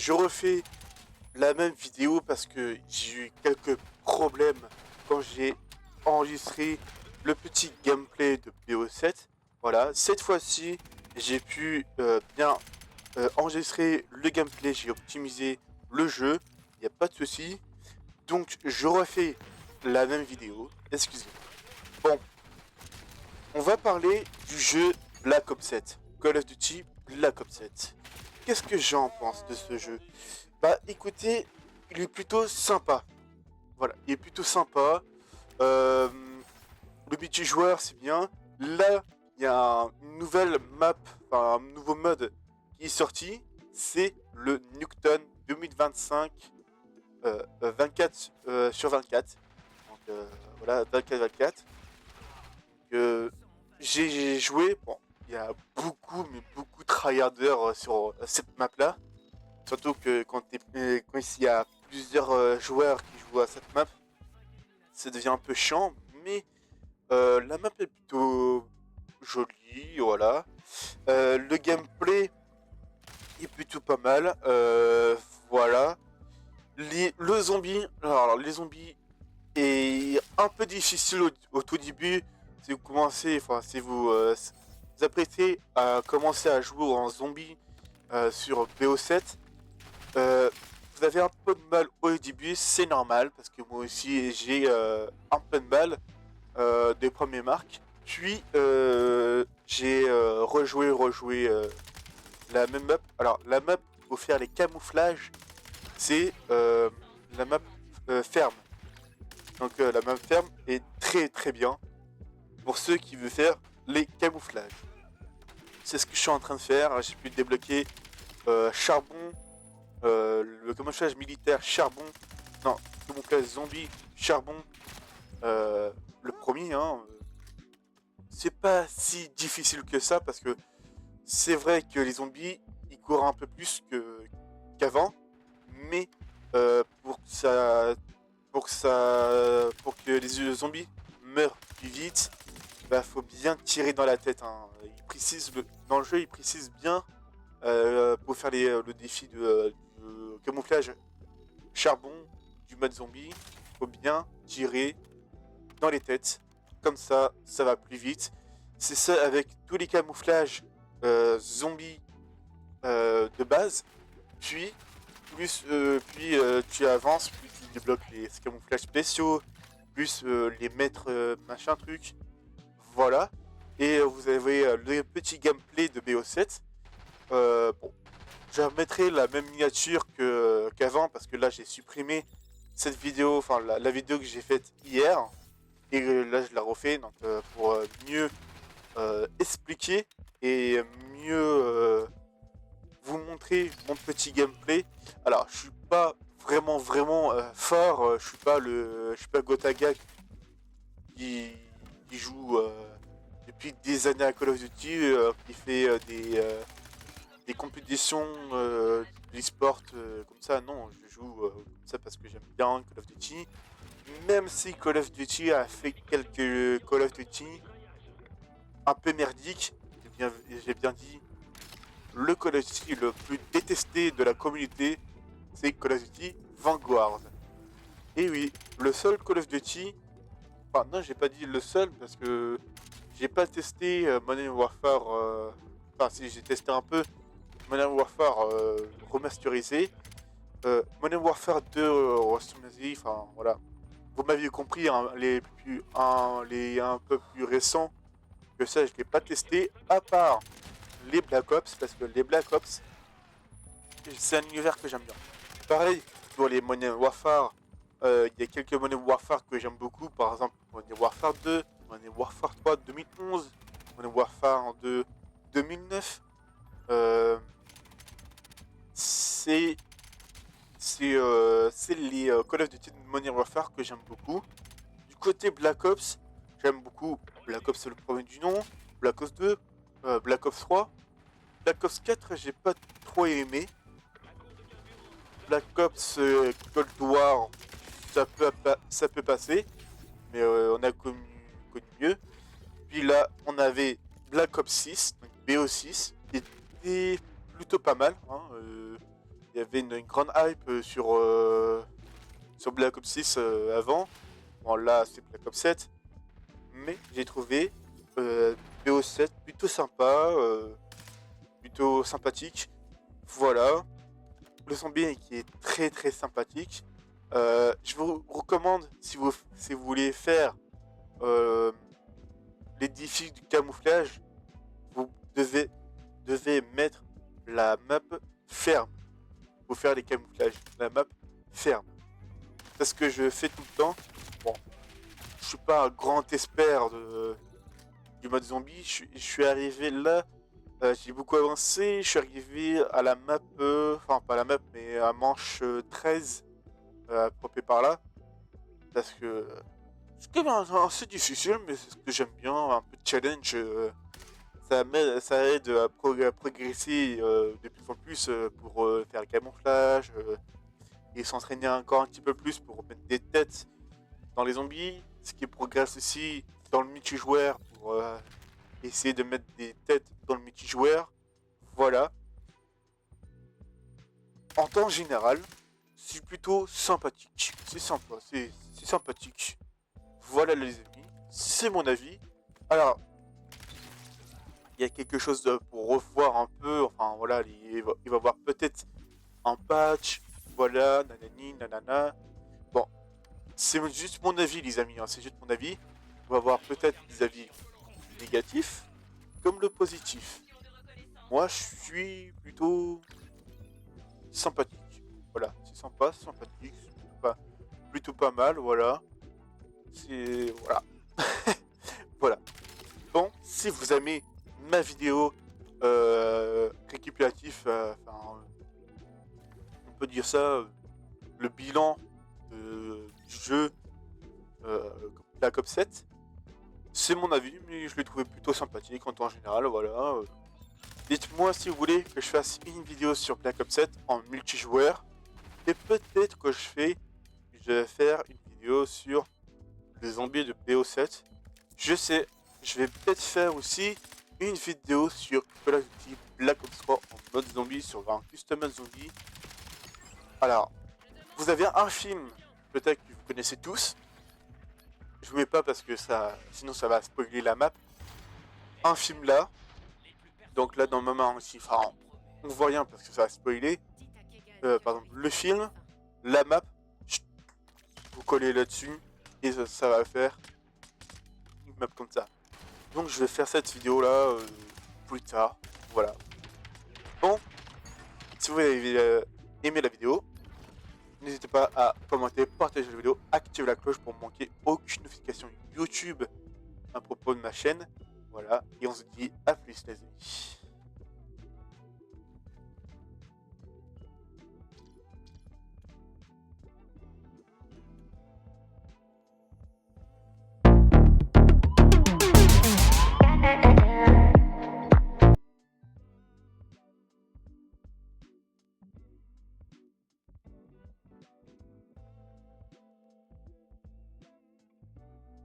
je refais la même vidéo parce que j'ai eu quelques problèmes quand j'ai enregistré le petit gameplay de BO7. Voilà, cette fois-ci, j'ai pu bien enregistrer le gameplay, j'ai optimisé le jeu, il n'y a pas de souci. Donc, je refais la même vidéo, excusez-moi. Bon, on va parler du jeu Black Ops 7. Call of Duty Black Ops 7. Qu'est-ce que j'en pense de ce jeu? Bah écoutez, il est plutôt sympa. Voilà, il est plutôt sympa. Euh, le multijoueur, c'est bien. Là, il y a une nouvelle map, enfin un nouveau mode qui est sorti. C'est le Nuketown 2025 24 sur 24. Donc voilà, 24-24. J'ai joué, bon, il y a beaucoup, mais beaucoup de tryharders sur cette map là. Surtout que quand il y a plusieurs joueurs qui jouent à cette map, ça devient un peu chiant, mais la map est plutôt jolie, voilà. Le gameplay est plutôt pas mal, voilà. Le zombie, alors les zombies est un peu difficile au tout début. Si vous commencez, enfin si vous vous apprêtez à commencer à jouer en zombie sur BO7, euh, vous avez un peu de mal au début, c'est normal parce que moi aussi j'ai un peu de mal des premiers marques. Puis j'ai rejoué la même map. Alors la map pour faire les camouflages, c'est la map ferme. Donc la map ferme est très très bien pour ceux qui veulent faire les camouflages. C'est ce que je suis en train de faire. J'ai pu débloquer charbon, le camouflage militaire charbon, non, camouflage zombie charbon, le premier. Hein, c'est pas si difficile que ça parce que c'est vrai que les zombies ils courent un peu plus qu'avant, mais pour que les zombies meurent plus vite, bah faut bien tirer dans la tête. Hein. Dans le jeu, il précise bien pour faire le défi du camouflage charbon du mode zombie, faut bien tirer dans les têtes. Comme ça va plus vite. C'est ça avec tous les camouflages zombies de base. Puis, tu avances, plus tu débloques les camouflages spéciaux, plus les maîtres machin truc. Voilà. Et vous avez le petit gameplay de BO7. Bon, je remettrai la même miniature qu'avant parce que là j'ai supprimé cette vidéo, enfin la vidéo que j'ai faite hier. Et là je la refais donc, pour mieux expliquer et mieux vous montrer mon petit gameplay. Alors je suis pas vraiment fort, je suis pas Gotaga qui joue depuis des années à Call of Duty, qui fait des compétitions d'e-sport comme ça. Non, je joue comme ça parce que j'aime bien Call of Duty. Même si Call of Duty a fait quelques Call of Duty un peu merdiques, j'ai bien dit, le Call of Duty le plus détesté de la communauté, c'est Call of Duty Vanguard. Et oui, le seul Call of Duty, enfin non, j'ai pas dit le seul parce que j'ai pas testé Modern Warfare. Enfin, si j'ai testé un peu Modern Warfare remasterisé. Modern Warfare 2 remasterisé, enfin voilà. Vous m'aviez compris, hein, les un peu plus récents que ça, je l'ai pas testé, à part les Black Ops, parce que les Black Ops, c'est un univers que j'aime bien. Pareil, pour les Modern Warfare, il y a quelques Modern Warfare que j'aime beaucoup, par exemple Modern Warfare 2, Modern Warfare 3 2011, Modern Warfare 2 2009. C'est c'est les Call of Duty Modern Warfare que j'aime beaucoup. Du côté Black Ops, j'aime beaucoup Black Ops le premier du nom, Black Ops 2, Black Ops 3. Black Ops 4, j'ai pas trop aimé. Black Ops Cold War, ça peut passer, mais on a connu mieux. Puis là, on avait Black Ops 6, donc BO6, qui était plutôt pas mal. Hein, il y avait une grande hype sur Black Ops 6 avant. Bon, là, c'est Black Ops 7. Mais j'ai trouvé BO7 plutôt sympa, plutôt sympathique. Voilà. Le zombie qui est très très sympathique. Je vous recommande, si vous voulez faire les défis du camouflage, vous devez mettre la map ferme pour faire les camouflages. La map ferme. C'est ce que je fais tout le temps. Bon, je suis pas un grand expert du mode zombie. Je suis arrivé là. J'ai beaucoup avancé. Je suis arrivé à la map, enfin pas la map, mais à manche 13, propé par là. Parce que c'est quand même assez difficile, mais c'est ce que j'aime bien, un peu de challenge. Ça aide à progresser de plus en plus pour faire le camouflage et s'entraîner encore un petit peu plus pour mettre des têtes dans les zombies. Ce qui progresse aussi dans le multijoueur pour essayer de mettre des têtes dans le multijoueur. Voilà. En temps général, c'est plutôt sympathique. C'est sympa, c'est sympathique. Voilà les amis, c'est mon avis. Alors, il y a quelque chose pour revoir un peu. Enfin voilà, il va y avoir peut-être un patch. Voilà, nanani, nanana. Bon, c'est juste mon avis les amis, hein, c'est juste mon avis. On va voir peut-être des avis négatifs comme le positif. Moi je suis plutôt sympathique. Voilà, c'est sympa, c'est sympathique, c'est plutôt pas mal, voilà. C'est... voilà. Voilà. Bon, si vous aimez ma vidéo récapitulatif, on peut dire ça, le bilan du jeu Black Ops 7, c'est mon avis, mais je l'ai trouvé plutôt sympathique en temps général, voilà. Dites-moi si vous voulez que je fasse une vidéo sur Black Ops 7 en multijoueur, et peut-être que je vais faire une vidéo sur les zombies de BO7. Je sais, je vais peut-être faire aussi une vidéo sur Call of Duty Black Ops 3 en mode zombie sur un custom zombie. Alors, vous avez un film, peut-être que vous connaissez tous. Je vous mets pas parce que sinon ça va spoiler la map. Un film là. Donc là dans le moment aussi, enfin, on voit rien parce que ça va spoiler. Par exemple, le film, la map, vous collez là-dessus et ça va faire une map comme ça. Donc je vais faire cette vidéo là plus tard. Voilà. Bon, si vous avez aimé la vidéo, n'hésitez pas à commenter, partager la vidéo, activer la cloche pour ne manquer aucune notification YouTube à propos de ma chaîne. Voilà, et on se dit à plus les amis.